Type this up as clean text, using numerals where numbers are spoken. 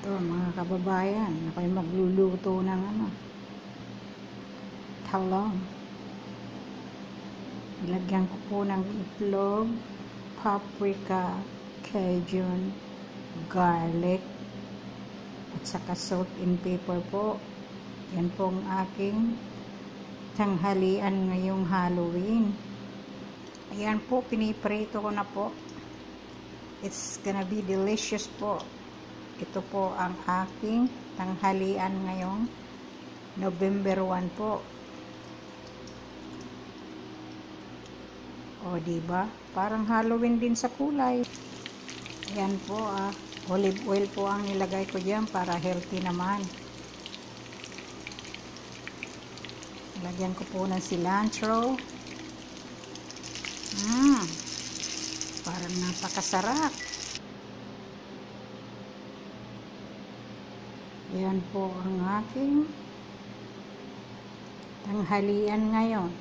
Ito mga kababayan, ako'y magluluto ng talong. Ilagyan ko po ng itlog, paprika, cajun, garlic, at saka salt and pepper po. Yan po ang aking tanghalian ngayong Halloween. Ayan po, piniprito ko na po. It's gonna be delicious po. Ito po ang aking tanghalian ngayong November 1 po. O diba? Parang Halloween din sa kulay. Ayan po olive oil po ang nilagay ko diyan para healthy naman. Lagyan ko po ng cilantro. Parang napakasarap. Ayan po ang aking tanghalian ngayon.